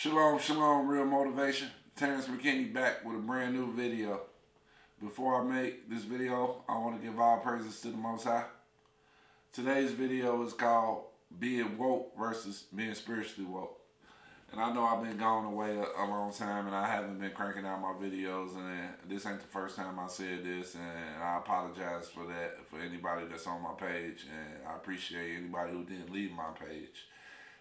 Shalom, shalom, real motivation. Terrence McKinney back with a brand new video. Before I make this video, I want to give all praises to the Most High. Today's video is called Being Woke versus Being Spiritually Woke. And I know I've been gone away a long time and I haven't been cranking out my videos, and this ain't the first time I said this, and I apologize for that for anybody that's on my page, and I appreciate anybody who didn't leave my page.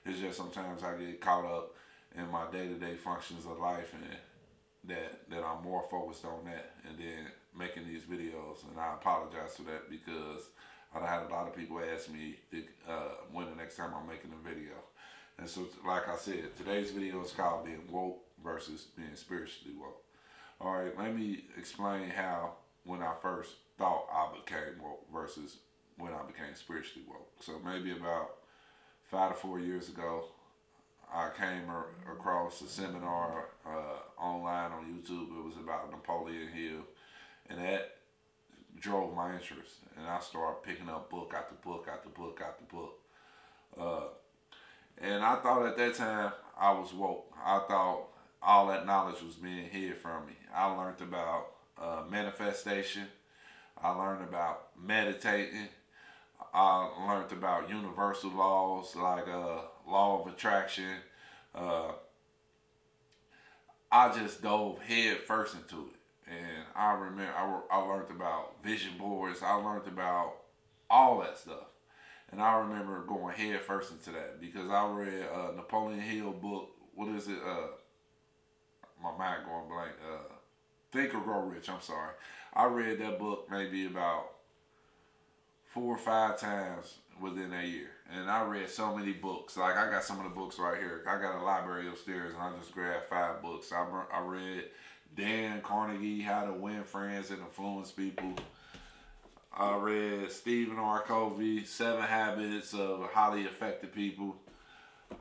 It's just sometimes I get caught up in my day-to-day functions of life, and that I'm more focused on that and then making these videos, and I apologize for that because I had a lot of people ask me when the next time I'm making a video. And so, like I said, today's video is called Being Woke versus Being Spiritually Woke. Alright, let me explain how when I first thought I became woke versus when I became spiritually woke. So maybe about 5 to 4 years ago, I came across a seminar online on YouTube. It was about Napoleon Hill, and that drove my interest. And I started picking up book after book after book after book. And I thought at that time I was woke. I thought all that knowledge was being hid from me. I learned about manifestation. I learned about meditating. I learned about universal laws like law of attraction. I just dove head first into it. And I remember I learned about vision boards. I learned about all that stuff. And I remember going head first into that because I read Napoleon Hill book. What is it? My mind going blank. Think or Grow Rich. I'm sorry. I read that book maybe about 4 or 5 times within a year. And I read so many books. Like, I got some of the books right here. I got a library upstairs, and I just grabbed 5 books. I read Dan Carnegie, How to Win Friends and Influence People. I read Stephen R. Covey, 7 Habits of Highly Effective People.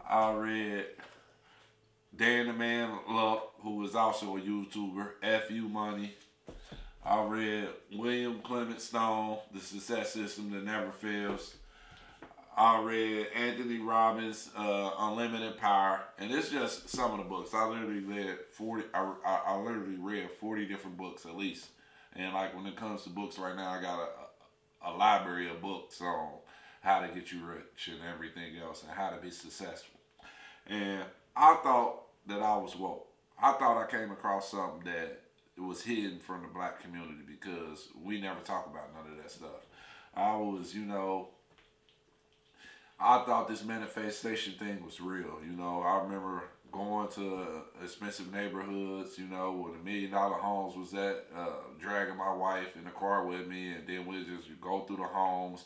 I read Dan the Man Luck, who was also a YouTuber, FU Money. I read William Clement Stone, The Success System That Never Fails. I read Anthony Robbins, Unlimited Power, and it's just some of the books. I literally read 40. I literally read 40 different books at least. And like when it comes to books right now, I got a library of books on how to get you rich and everything else and how to be successful. And I thought that I was woke. I thought I came across something that it was hidden from the black community because we never talk about none of that stuff. I was, I thought this manifestation thing was real. I remember going to expensive neighborhoods, where the $1 million homes was at, dragging my wife in the car with me, and then we'd just go through the homes.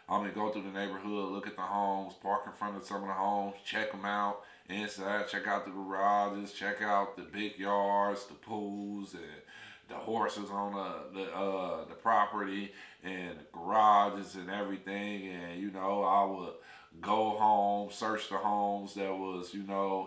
Go through the neighborhood, look at the homes, park in front of some of the homes, check them out inside, check out the garages, check out the big yards, the pools, and the horses on the property, and the garages and everything. And I would go home, search the homes that was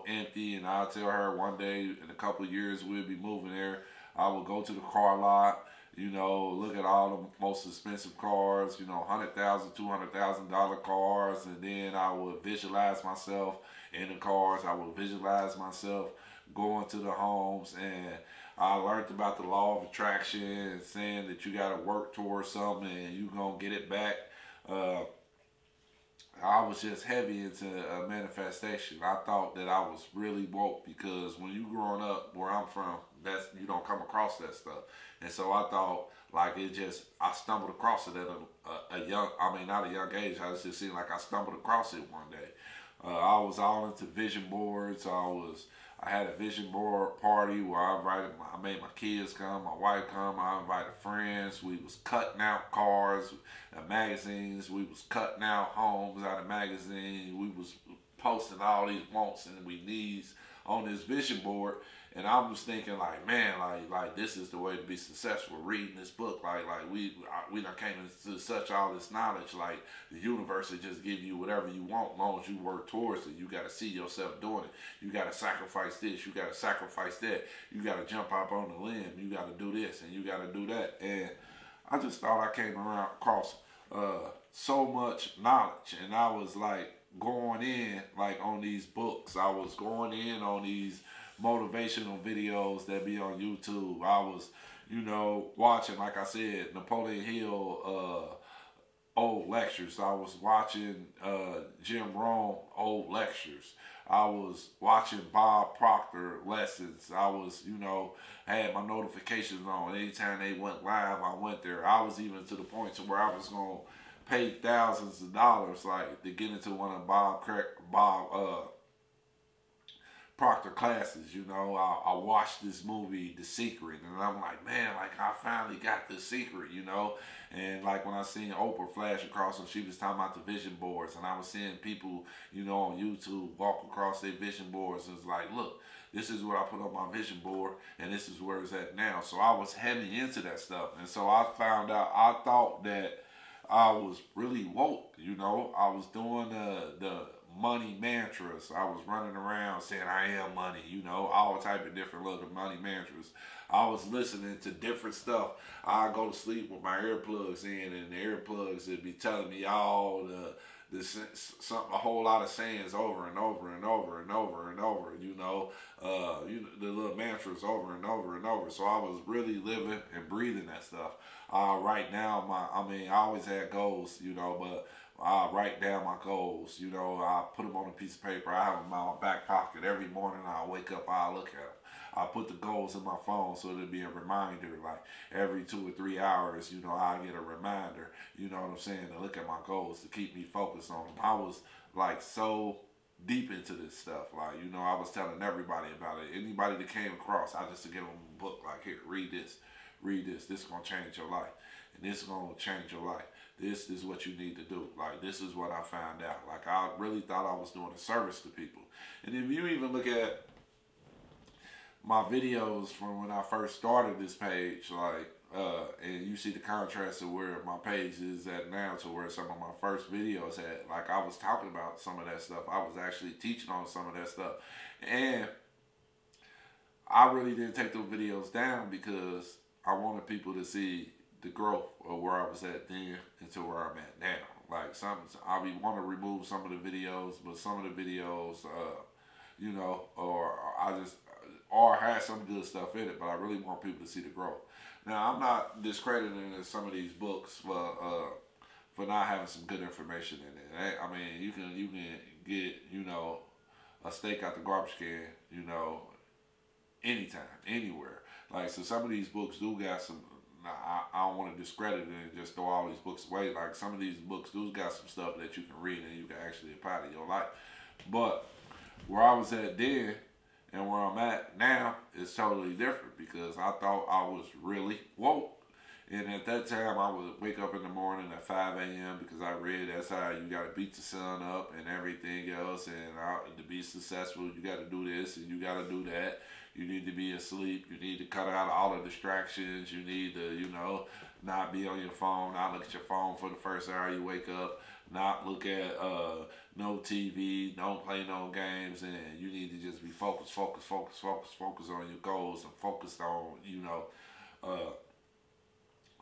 empty, and I'll tell her one day in a couple of years we'll be moving there. I would go to the car lot, look at all the most expensive cars, $100,000, $200,000 cars, and then I would visualize myself in the cars. I would visualize myself going to the homes, and I learned about the law of attraction and saying that you got to work towards something and you're going to get it back. I was just heavy into manifestation. I thought that I was really woke because when you growing up where I'm from, you don't come across that stuff. And so I thought I stumbled across it at not a young age. I just seemed like I stumbled across it one day. I was all into vision boards. I had a vision board party where I made my kids come, my wife come, I invited friends. We was cutting out cars and magazines. We was cutting out homes out of magazines. We was posting all these wants and we needs on this vision board. And I was thinking like, man, like this is the way to be successful. Reading this book, we done came into such all this knowledge. Like the universe will just give you whatever you want as long as you work towards it. You got to see yourself doing it. You got to sacrifice this. You got to sacrifice that. You got to jump up on the limb. You got to do this and you got to do that. And I just thought I came across so much knowledge, and I was like going in like on these books. I was going in on these motivational videos that be on YouTube. I was, you know, watching, like I said, Napoleon Hill old lectures. I was watching Jim Rohn old lectures. I was watching Bob Proctor lessons. I was, you know, had my notifications on. Anytime they went live, I went there. I was even to the point to where I was going to pay thousands of dollars, like, to get into one of Bob Proctor classes. You know, I watched this movie, The Secret, and I'm like, man, like, I finally got The Secret, you know. And like when I seen Oprah flash across, and she was talking about the vision boards, and I was seeing people, you know, on YouTube walk across their vision boards. It's like, look, this is where I put up my vision board, and this is where it's at now. So I was heavy into that stuff, and so I found out, I thought that I was really woke, you know. I was doing the money mantras. I was running around saying I am money, you know, all type of different little money mantras. I was listening to different stuff. I go to sleep with my earplugs in, and the earplugs would be telling me all a whole lot of sayings over and over and over and over and over, you know, the little mantras over and over and over. So I was really living and breathing that stuff. Right now, I always had goals, you know, but I write down my goals, you know. I put them on a piece of paper. I have them in my back pocket every morning. I wake up, I look at them. I put the goals in my phone so it'll be a reminder, like every 2 or 3 hours, you know, I get a reminder, you know what I'm saying, to look at my goals, to keep me focused on them. I was like so deep into this stuff, like, you know, I was telling everybody about it. Anybody that came across, I just to give them a book, like, here, read this, this is going to change your life, and this is going to change your life. This is what you need to do. Like, this is what I found out. Like, I really thought I was doing a service to people. And if you even look at my videos from when I first started this page, like, and you see the contrast of where my page is at now to where some of my first videos had, like, I was talking about some of that stuff. I was actually teaching on some of that stuff. And I really didn't take those videos down because I wanted people to see the growth of where I was at then into where I'm at now. Like, I want to remove some of the videos, but some of the videos, you know, or had some good stuff in it, but I really want people to see the growth. Now, I'm not discrediting some of these books for not having some good information in it. I mean, you can get, you know, a steak out the garbage can, you know, anytime, anywhere. Like, so some of these books do got some, I don't want to discredit it and just throw all these books away. Like, some of these books do got some stuff that you can read and you can actually apply to your life. But where I was at then and where I'm at now is totally different, because I thought I was really woke. And at that time, I would wake up in the morning at 5 a.m. because I read that's how you got to beat the sun up and everything else. And to be successful, you got to do this and you got to do that. You need to be asleep. You need to cut out all the distractions. You need to, you know, not be on your phone, not look at your phone for the first hour you wake up, not look at no TV, don't play no games, and you need to just be focused on your goals and focused on, you know,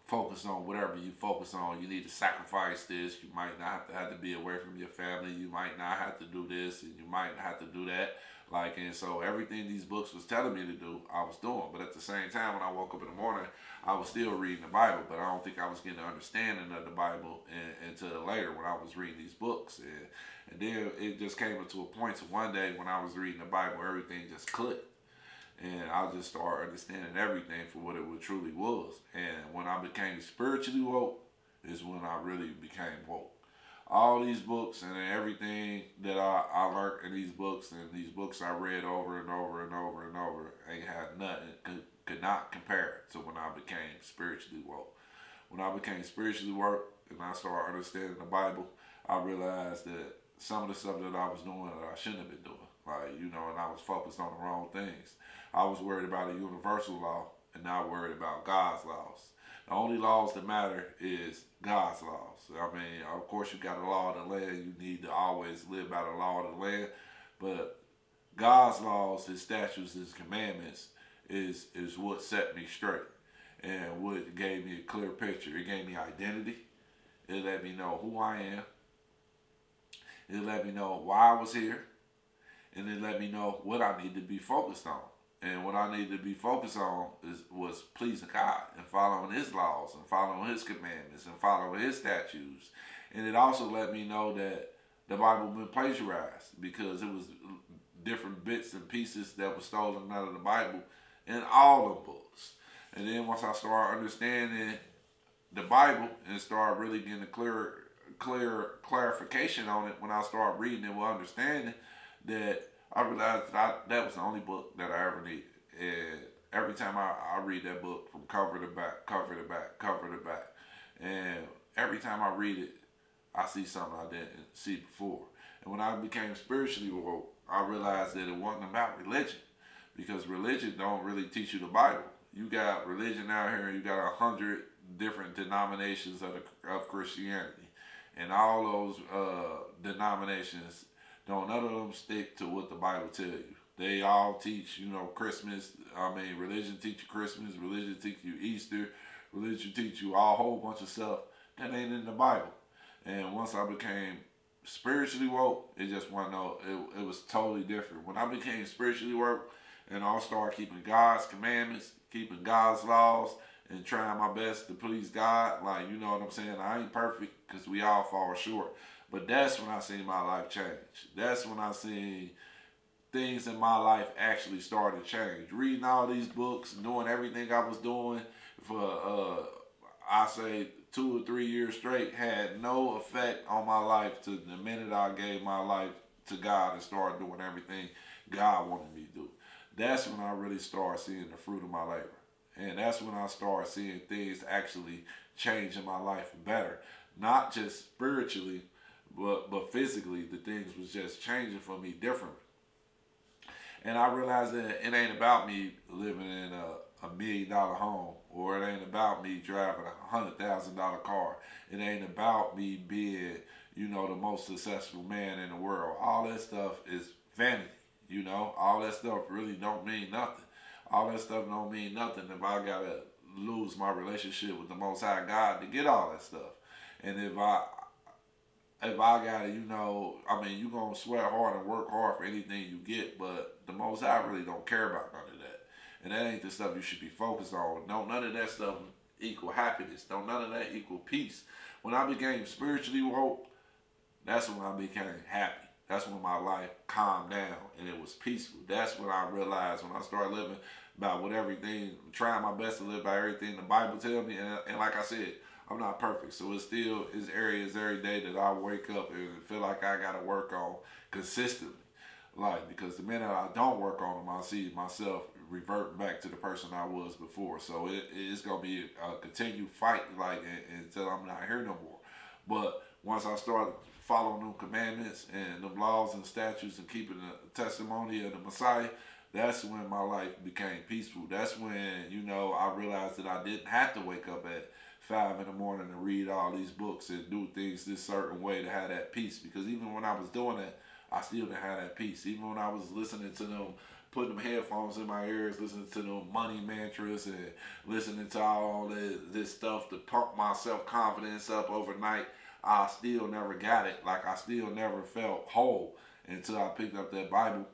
focus on whatever you focus on. You need to sacrifice this. You might not have to be away from your family. You might not have to do this, and you might have to do that. Like, and so everything these books was telling me to do, I was doing. But at the same time, when I woke up in the morning, I was still reading the Bible, but I don't think I was getting an understanding of the Bible until later when I was reading these books. And then it just came to a point to one day when I was reading the Bible, everything just clicked. And I just started understanding everything for what it truly was. And when I became spiritually woke is when I really became woke. All these books and everything that I learned in these books and these books I read over and over and over and over ain't had nothing, could not compare to when I became spiritually woke. When I became spiritually woke and I started understanding the Bible, I realized that some of the stuff that I was doing that I shouldn't have been doing. Like, you know, and I was focused on the wrong things. I was worried about a universal law and not worried about God's laws. The only laws that matter is God's laws. I mean, of course, you got a law of the land. You need to always live by the law of the land. But God's laws, His statutes, His commandments is what set me straight and what gave me a clear picture. It gave me identity. It let me know who I am. It let me know why I was here, and it let me know what I need to be focused on. And what I needed to be focused on was pleasing God and following His laws and following His commandments and following His statutes. And it also let me know that the Bible been plagiarized, because it was different bits and pieces that were stolen out of the Bible in all the books. And then once I started understanding the Bible and started really getting a clear clarification on it, when I started reading it with understanding, that I realized that that was the only book that I ever needed. And every time I read that book from cover to back, cover to back, cover to back, and every time I read it, I see something I didn't see before. And when I became spiritually woke, I realized that it wasn't about religion, because religion don't really teach you the Bible. You got religion out here, you got 100 different denominations of Christianity, and all those denominations, none of them stick to what the Bible tells you. They all teach, Christmas. Religion teach you Christmas. Religion teach you Easter. Religion teach you a whole bunch of stuff that ain't in the Bible. And once I became spiritually woke, it just it was totally different. When I became spiritually woke and I started keeping God's commandments, keeping God's laws, and trying my best to please God, you know what I'm saying? I ain't perfect, because we all fall short. But that's when I seen my life change. That's when I seen things in my life actually started to change. Reading all these books, doing everything I was doing for, I say, 2 or 3 years straight, had no effect on my life to the minute I gave my life to God and started doing everything God wanted me to do. That's when I really started seeing the fruit of my labor. And that's when I started seeing things actually change in my life for better. Not just spiritually, but physically, the things was just changing for me differently. And I realized that it ain't about me living in a $1 million home, or it ain't about me driving a $100,000 car. It ain't about me being, the most successful man in the world. All that stuff is vanity, All that stuff really don't mean nothing. All that stuff don't mean nothing if I gotta lose my relationship with the Most High God to get all that stuff. And if I gotta, you gonna sweat hard and work hard for anything you get, but the Most High really don't care about none of that. And that ain't the stuff you should be focused on. No, none of that stuff equal happiness. Don't none of that equal peace. When I became spiritually woke, that's when I became happy. That's when my life calmed down and it was peaceful. That's when I realized, when I started living by what everything, trying my best to live by everything the Bible tells me. And like I said, I'm not perfect. So it's areas every day that I wake up and feel like I got to work on consistently. Because the minute I don't work on them, I see myself revert back to the person I was before. So it's going to be a continued fight, until I'm not here no more. But once I started following them commandments and the laws and statutes and keeping the testimony of the Messiah, that's when my life became peaceful. That's when, I realized that I didn't have to wake up at 5 in the morning and read all these books and do things this certain way to have that peace. Because even when I was doing that, I still didn't have that peace. Even when I was listening to them, putting them headphones in my ears, listening to them money mantras and listening to all this stuff to pump my self-confidence up overnight, I still never got it. I still never felt whole until I picked up that Bible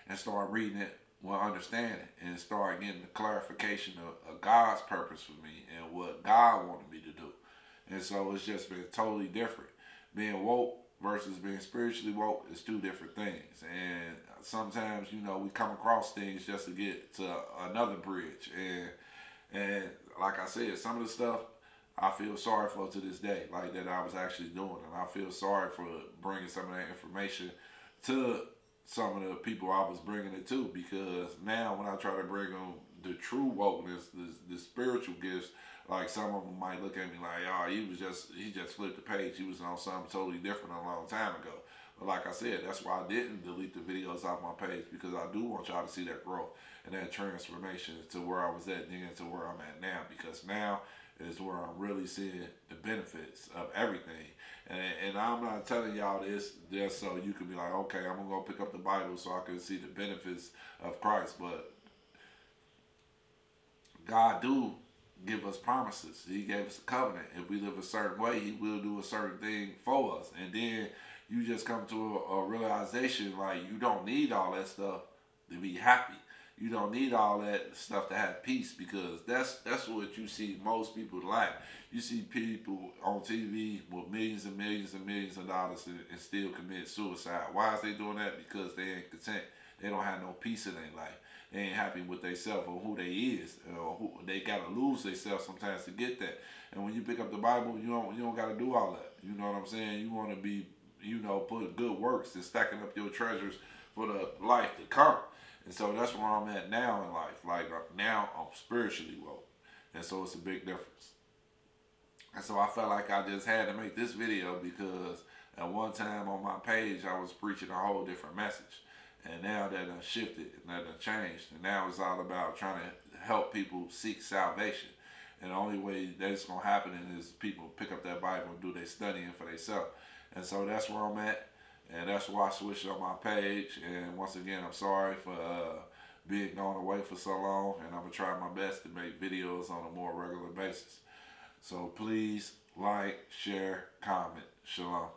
and started reading it with understanding and started getting the clarification of God's purpose for me and what God wanted me to do. And so it's just been totally different. Being woke versus being spiritually woke is two different things. And sometimes, we come across things just to get to another bridge. And like I said, some of the stuff I feel sorry for to this day, that I was actually doing. And I feel sorry for bringing some of that information to some of the people I was bringing it to, because now when I try to bring them the true wokeness, the spiritual gifts, some of them might look at me like, oh, he just flipped the page. He was on something totally different a long time ago. But like I said, that's why I didn't delete the videos off my page, because I do want y'all to see that growth and that transformation to where I was at then to where I'm at now, because now is where I'm really seeing the benefits of everything. And I'm not telling y'all this just so you can be like, okay, I'm going to go pick up the Bible so I can see the benefits of Christ. But God do give us promises. He gave us a covenant. If we live a certain way, He will do a certain thing for us. And then you just come to a realization like you don't need all that stuff to be happy. You don't need all that stuff to have peace, because that's what you see most people lack. You see people on TV with millions and millions and millions of dollars and still commit suicide. Why is they doing that? Because they ain't content. They don't have no peace in their life. They ain't happy with themselves or who they is. Or who, they gotta lose themselves sometimes to get that. And when you pick up the Bible, you don't gotta do all that. You know what I'm saying? You want to be, put good works and stacking up your treasures for the life to come. And so that's where I'm at now in life. Like now I'm spiritually woke. And so it's a big difference. And so I felt like I just had to make this video, because at one time on my page I was preaching a whole different message. And now that done shifted and that done changed. And now it's all about trying to help people seek salvation. And the only way that's going to happen is people pick up that Bible and do their studying for themselves. And so that's where I'm at. And that's why I switched on my page. And once again, I'm sorry for being gone away for so long. And I'm going to try my best to make videos on a more regular basis. So please like, share, comment. Shalom.